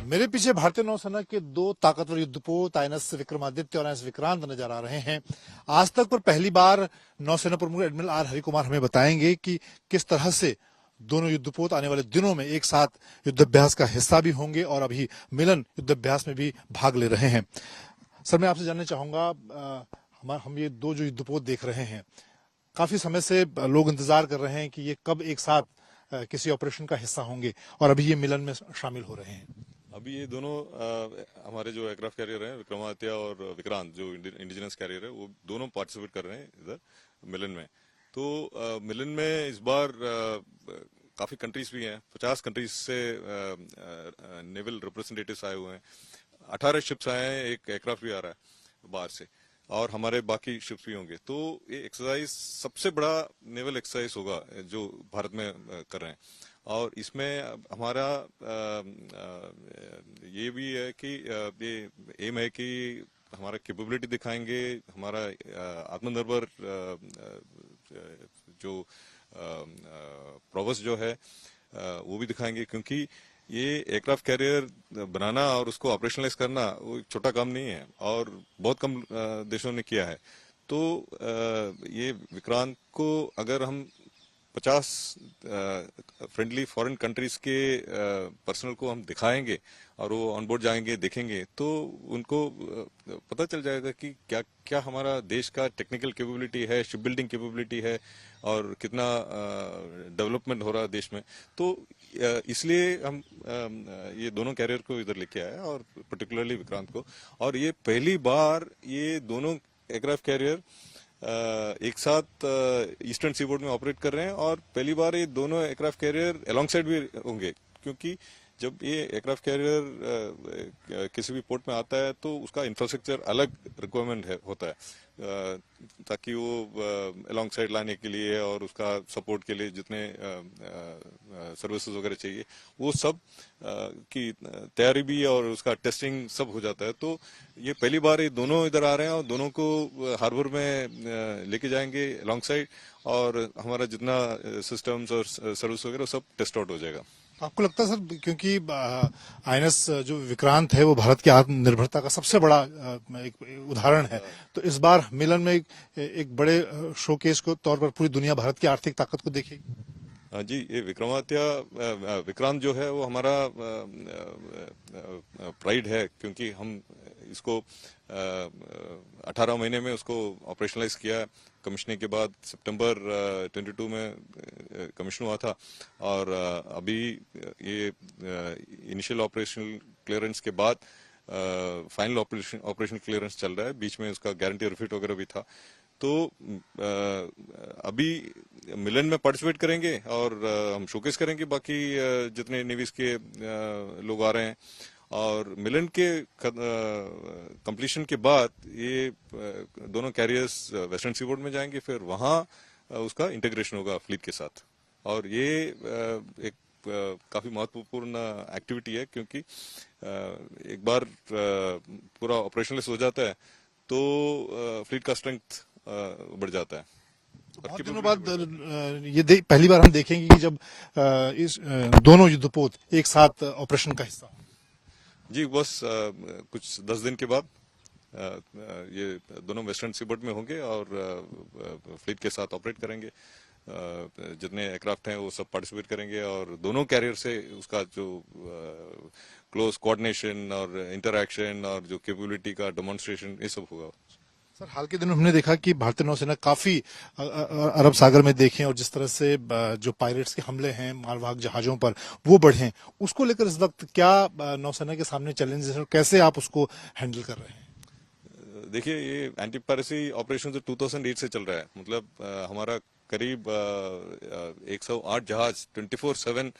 मेरे पीछे भारतीय नौसेना के दो ताकतवर युद्धपोत आईएनएस विक्रमादित्य और आईएनएस विक्रांत नजर आ रहे हैं। आज तक पर पहली बार नौसेना प्रमुख एडमिरल आर हरिकुमार हमें बताएंगे कि किस तरह से दोनों युद्धपोत आने वाले दिनों में एक साथ युद्धाभ्यास का हिस्सा भी होंगे और अभी मिलन युद्धाभ्यास में भी भाग ले रहे हैं। सर, मैं आपसे जानना चाहूंगा, हम ये दो जो युद्धपोत देख रहे हैं, काफी समय से लोग इंतजार कर रहे हैं कि ये कब एक साथ किसी ऑपरेशन का हिस्सा होंगे और अभी ये मिलन में शामिल हो रहे हैं। अभी ये दोनों हमारे जो एयरक्राफ्ट कैरियर हैं विक्रमादित्य और विक्रांत, जो इंडिजिनस कैरियर है, वो दोनों पार्टिसिपेट कर रहे हैं इधर मिलन में। तो मिलन में इस बार काफी कंट्रीज भी हैं, 50 कंट्रीज से नेवल रिप्रेजेंटेटिव्स आए हुए हैं, 18 शिप्स आए हैं, एक एयरक्राफ्ट भी आ रहा है बाहर से, और हमारे बाकी शिप्स भी होंगे। तो ये एक्सरसाइज सबसे बड़ा नेवल एक्सरसाइज होगा जो भारत में कर रहे हैं। और इसमें हमारा ये भी है कि ये एम है कि हमारा कैपेबिलिटी दिखाएंगे, हमारा आत्मनिर्भर जो प्रोग्रेस जो है वो भी दिखाएंगे, क्योंकि ये एयरक्राफ्ट कैरियर बनाना और उसको ऑपरेशनलाइज करना वो एक छोटा काम नहीं है और बहुत कम देशों ने किया है। तो ये विक्रांत को अगर हम 50 फ्रेंडली फॉरेन कंट्रीज के पर्सनल को हम दिखाएंगे और वो ऑन बोर्ड जाएंगे, देखेंगे, तो उनको पता चल जाएगा कि क्या क्या हमारा देश का टेक्निकल कैपेबिलिटी है, शिप बिल्डिंग कैपेबिलिटी है और कितना डेवलपमेंट हो रहा है देश में। तो इसलिए हम ये दोनों कैरियर को इधर लेके आए और पर्टिकुलरली विक्रांत को। और ये पहली बार ये दोनों एयरक्राफ्ट कैरियर एक साथ ईस्टर्न सीबोर्ड में ऑपरेट कर रहे हैं, और पहली बार ये दोनों एयरक्राफ्ट कैरियर अलोंग साइड भी होंगे, क्योंकि जब ये एयरक्राफ्ट कैरियर किसी भी पोर्ट में आता है तो उसका इंफ्रास्ट्रक्चर अलग रिक्वायरमेंट होता है, ताकि वो अलोंग साइड लाने के लिए और उसका सपोर्ट के लिए जितने सर्विसेज वगैरह चाहिए वो सब की तैयारी भी और उसका टेस्टिंग सब हो जाता है। तो ये पहली बार ये दोनों इधर आ रहे हैं और दोनों को हार्बर में लेके जाएंगे अलोंग साइड, और हमारा जितना सिस्टम्स और सर्विस वगैरह सब टेस्ट आउट हो जाएगा। आपको लगता है सर, क्योंकि आईएनएस जो विक्रांत है वो भारत की आत्मनिर्भरता का सबसे बड़ा एक उदाहरण है, तो इस बार मिलन में एक बड़े शोकेस के तौर पर पूरी दुनिया भारत की आर्थिक ताकत को देखेगी? जी, ये विक्रांत जो है वो हमारा प्राइड है, क्योंकि हम इसको 18 महीने में उसको ऑपरेशनलाइज किया। कमिश्निंग के बाद सितंबर 22 में कमीशन हुआ था, और अभी ये इनिशियल ऑपरेशनल क्लियरेंस के बाद फाइनल ऑपरेशन क्लियरेंस चल रहा है। बीच में उसका गारंटी रिफिट वगैरह भी था। तो अभी मिलन में पार्टिसिपेट करेंगे और हम शोकेस करेंगे बाकी जितने नेवीज के लोग आ रहे हैं, और मिलन के कंप्लीशन के बाद ये दोनों कैरियर्स वेस्टर्न सीबोर्ड में जाएंगे, फिर वहां उसका इंटीग्रेशन होगा फ्लीट के साथ। और ये एक काफी महत्वपूर्ण एक्टिविटी है, क्योंकि एक बार पूरा ऑपरेशनलेस हो जाता है तो फ्लीट का स्ट्रेंथ बढ़ जाता है। बहुत दिनों बाद ये पहली बार हम देखेंगे कि जब इस दोनों युद्धपोत एक साथ ऑपरेशन का हिस्सा। जी, बस कुछ 10 दिन के बाद ये दोनों वेस्टर्न सीबोर्ड में होंगे और फ्लीट के साथ ऑपरेट करेंगे। जितने एयरक्राफ्ट हैं वो सब पार्टिसिपेट करेंगे, और दोनों कैरियर से उसका जो क्लोज कोऑर्डिनेशन और इंटरैक्शन और जो कैपेबिलिटी का डेमोन्स्ट्रेशन ये सब होगा। सर, हाल के दिनों हमने देखा कि भारतीय नौसेना काफी अरब सागर में देखें, और जिस तरह से जो पायरेट्स के हमले हैं मालवाहक जहाजों पर वो बढ़े, उसको लेकर इस वक्त क्या नौसेना के सामने चैलेंजेस हैं और कैसे आप उसको हैंडल कर रहे हैं? देखिए, ये एंटी पायरेसी ऑपरेशन तो 2008 से चल रहा है। मतलब हमारा करीब 108 जहाज 24/7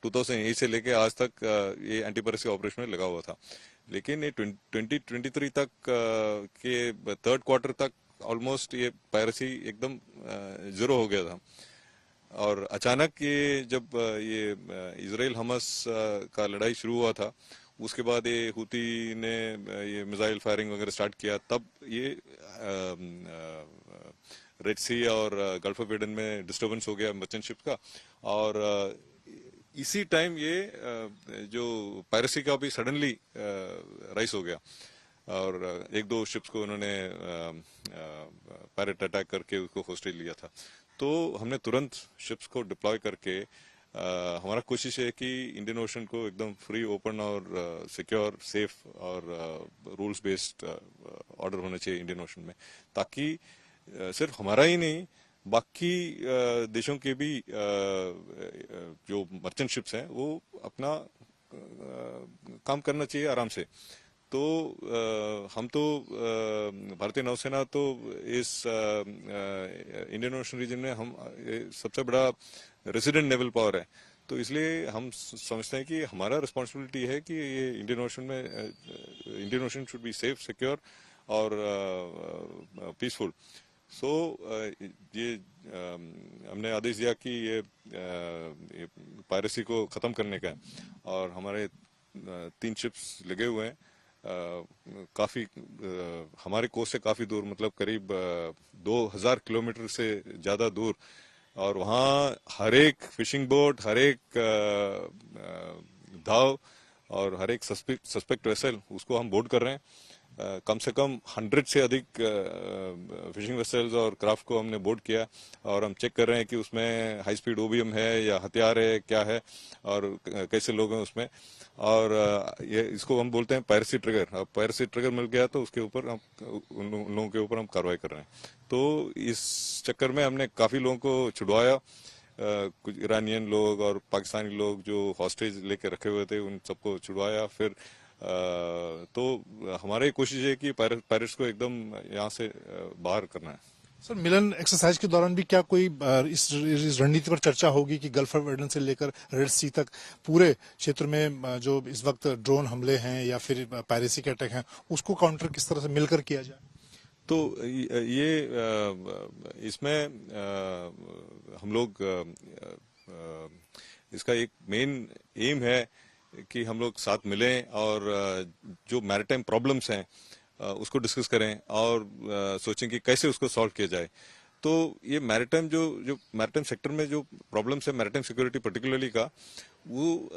2008 से लेके आज तक ये एंटी पायरेसी ऑपरेशन में लगा हुआ था। लेकिन ये 2023 तक के थर्ड क्वार्टर तक ऑलमोस्ट ये पायरेसी एकदम जीरो हो गया था। और अचानक ये जब ये इजराइल हमास का लड़ाई शुरू हुआ था, उसके बाद ये हुती ने ये मिसाइल फायरिंग वगैरह स्टार्ट किया, तब ये रेड सी और गल्फ ऑफ एडन में डिस्टर्बेंस हो गया मर्चेंट शिप का, और इसी टाइम ये जो पायरेसी का भी सडनली राइस हो गया और एक दो शिप्स को उन्होंने पायरेट अटैक करके उसको होस्टेज लिया था। तो हमने तुरंत शिप्स को डिप्लॉय करके हमारा कोशिश है कि इंडियन ओशन को एकदम फ्री, ओपन और सिक्योर, सेफ और रूल्स बेस्ड ऑर्डर होना चाहिए इंडियन ओशन में, ताकि सिर्फ हमारा ही नहीं बाकी देशों के भी जो मर्चेंट शिप्स हैं वो अपना काम करना चाहिए आराम से। तो हम तो भारतीय नौसेना तो इस इंडियन ओशन रीजन में हम सबसे बड़ा रेसिडेंट नेवल पावर है, तो इसलिए हम समझते हैं कि हमारा रिस्पॉन्सिबिलिटी है कि ये इंडियन ओशन में Indian ocean should be safe, secure और पीसफुल। सो ये हमने आदेश दिया कि ये पायरेसी को खत्म करने का है और हमारे 3 शिप्स लगे हुए हैं काफी हमारे कोस्ट से काफी दूर, मतलब करीब 2000 किलोमीटर से ज्यादा दूर, और वहाँ हर एक फिशिंग बोट, हर एक धाव और हर एक सस्पेक्ट वेसल उसको हम बोर्ड कर रहे हैं। कम से कम 100 से अधिक फिशिंग वेसल्स और क्राफ्ट को हमने बोर्ड किया और हम चेक कर रहे हैं कि उसमें हाई स्पीड ओबीएम है या हथियार है, क्या है और कैसे लोग हैं उसमें। और ये इसको हम बोलते हैं पायरेसी ट्रिगर। अब पायरेसी ट्रिगर मिल गया तो उसके ऊपर हम उन लोगों के ऊपर हम कार्रवाई कर रहे हैं। तो इस चक्कर में हमने काफी लोगों को छुड़वाया, कुछ ईरानियन लोग और पाकिस्तानी लोग जो हॉस्टेज लेके रखे हुए थे उन सबको छुड़वाया। फिर तो हमारी कोशिश है कि पायरेट्स को एकदम यहाँ से बाहर करना है। सर, मिलन एक्सरसाइज के दौरान भी क्या कोई इस रणनीति पर चर्चा होगी कि गल्फ ऑफ एडन से लेकर रेड सी तक पूरे क्षेत्र में जो इस वक्त ड्रोन हमले हैं या फिर पायरेसी के अटैक हैं उसको काउंटर किस तरह से मिलकर किया जाए? तो ये इसमें हम लोग इसका एक मेन एम है कि हम लोग साथ मिलें और जो मैरिटाइम प्रॉब्लम्स हैं उसको डिस्कस करें और सोचें कि कैसे उसको सॉल्व किया जाए। तो ये मैरिटाइम जो मैरिटाइम सेक्टर में जो प्रॉब्लम्स है, मैरिटाइम सिक्योरिटी पर्टिकुलरली का, वो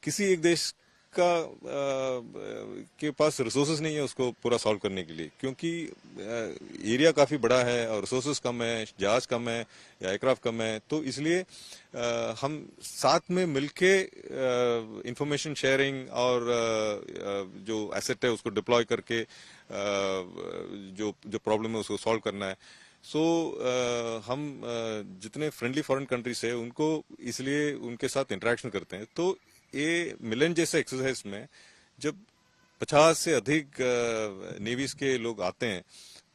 किसी एक देश का के पास रिसोर्सेज नहीं है उसको पूरा सॉल्व करने के लिए, क्योंकि एरिया काफी बड़ा है और रिसोर्सेज कम है, जहाज कम है या एयरक्राफ्ट कम है। तो इसलिए हम साथ में मिलके इंफॉर्मेशन शेयरिंग और जो एसेट है उसको डिप्लॉय करके जो प्रॉब्लम है उसको सॉल्व करना है। सो हम जितने फ्रेंडली फॉरेन कंट्रीज है उनको इसलिए उनके साथ इंटरेक्शन करते हैं। तो ये मिलन जैसे एक्सरसाइज में जब 50 से अधिक नेवीज के लोग आते हैं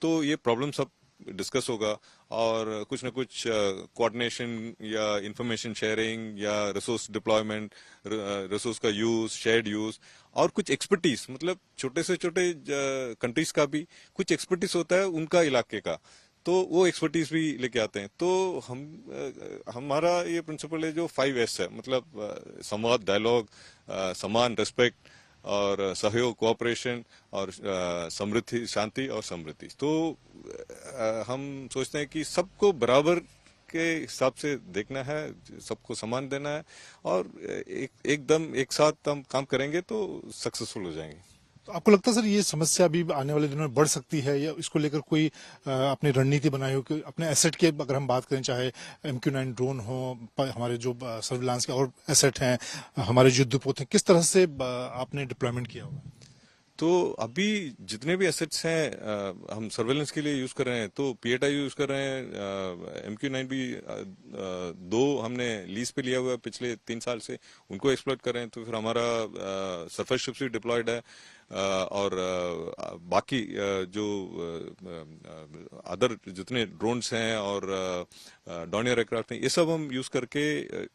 तो ये प्रॉब्लम सब डिस्कस होगा और कुछ ना कुछ कोऑर्डिनेशन या इंफॉर्मेशन शेयरिंग या रिसोर्स डिप्लॉयमेंट, रिसोर्स का यूज, शेयर्ड यूज और कुछ एक्सपर्टीज, मतलब छोटे से छोटे कंट्रीज का भी कुछ एक्सपर्टीज होता है उनका इलाके का, तो वो एक्सपर्टीज भी लेके आते हैं। तो हमारा ये प्रिंसिपल है जो 5S है, मतलब संवाद, डायलॉग, सम्मान, रेस्पेक्ट और सहयोग, कोऑपरेशन और समृद्धि, शांति और समृद्धि। तो हम सोचते हैं कि सबको बराबर के हिसाब से देखना है, सबको सम्मान देना है और एकदम एक साथ हम काम करेंगे तो सक्सेसफुल हो जाएंगे। तो आपको लगता है सर ये समस्या अभी आने वाले दिनों में बढ़ सकती है या इसको लेकर कोई अपनी रणनीति बनाई हो कि अपने एसेट की अगर हम बात करें, चाहे MQ-9 ड्रोन हो, हमारे जो सर्विलांस के और एसेट हैं, हमारे युद्धपोत हैं, किस तरह से आपने डिप्लॉयमेंट किया होगा? तो अभी जितने भी एसेट्स हैं हम सर्वेलेंस के लिए यूज कर रहे हैं, तो PATI यूज कर रहे हैं, MQ-9 भी 2 हमने लीज पे लिया हुआ है पिछले 3 साल से, उनको एक्सप्लॉइट कर रहे हैं। तो फिर हमारा सरफेस शिप्स भी डिप्लॉयड है और बाकी जो अदर जितने ड्रोन्स हैं और डॉनियर एयरक्राफ्ट हैं, ये सब हम यूज करके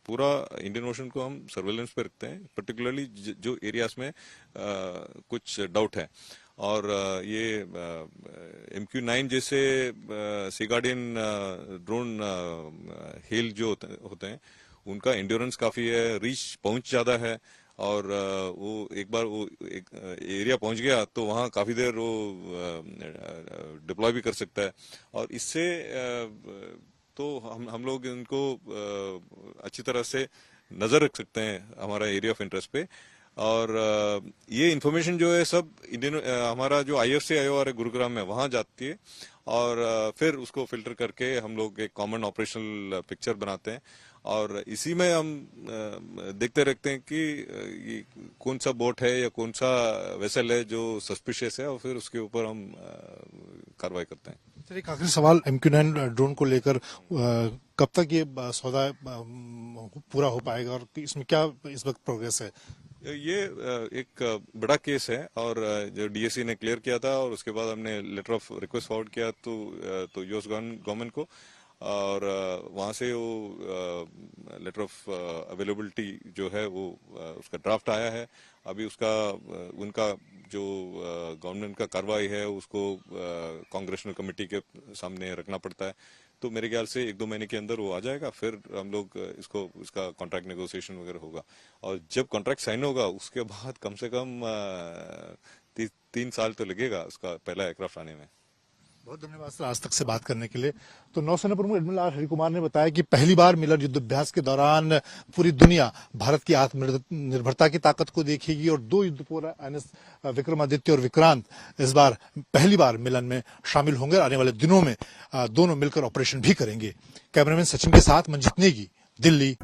पूरा इंडियन ओशन को हम सर्वेलेंस पे रखते हैं, पर्टिकुलरली जो एरियाज में कुछ डाउट है। और ये MQ-9 जैसे सी गार्डियन ड्रोन हेल जो होते हैं उनका एंड्योरेंस काफी है, रीच पहुंच ज्यादा है और वो एक बार वो एक एरिया पहुंच गया तो वहाँ काफी देर वो डिप्लॉय भी कर सकता है। और इससे तो हम लोग इनको अच्छी तरह से नजर रख सकते हैं हमारा एरिया ऑफ इंटरेस्ट पे। और ये इन्फॉर्मेशन जो है सब इंडियन हमारा जो IFC IOR है गुरुग्राम में वहां जाती है, और फिर उसको फिल्टर करके हम लोग एक कॉमन ऑपरेशनल पिक्चर बनाते हैं, और इसी में हम देखते रहते हैं कि ये कौन सा बोट है या कौन सा वेसल है जो सस्पिशियस है, और फिर उसके ऊपर हम कार्रवाई करते हैं। सर, एक आखिरी सवाल MQ-9 ड्रोन को लेकर, कब तक ये सौदा पूरा हो पाएगा और इसमें क्या इस वक्त प्रोग्रेस है? ये एक बड़ा केस है, और जो DSC ने क्लियर किया था, और उसके बाद हमने लेटर ऑफ रिक्वेस्ट फॉरवर्ड किया तो US गवर्नमेंट को, और वहां से वो लेटर ऑफ अवेलेबिलिटी जो है वो उसका ड्राफ्ट आया है। अभी उसका उनका जो गवर्नमेंट का कार्रवाई है उसको कांग्रेशनल कमेटी के सामने रखना पड़ता है, तो मेरे ख्याल से 1-2 महीने के अंदर वो आ जाएगा। फिर हम लोग इसका कॉन्ट्रैक्ट नेगोशिएशन वगैरह होगा, और जब कॉन्ट्रैक्ट साइन होगा उसके बाद कम से कम 3 साल तो लगेगा उसका पहला एयरक्राफ्ट आने में। बहुत धन्यवाद सर आज तक से बात करने के लिए। तो नौसेना प्रमुख एडमिरल आर हरिकुमार ने बताया कि पहली बार मिलर युद्धाभ्यास के दौरान पूरी दुनिया भारत की आत्मनिर्भरता की ताकत को देखेगी, और 2 युद्धपोत INS विक्रमादित्य और विक्रांत इस बार पहली बार मिलन में शामिल होंगे। आने वाले दिनों में दोनों मिलकर ऑपरेशन भी करेंगे। कैमरामैन सचिन के साथ मंजीत नेगी, दिल्ली।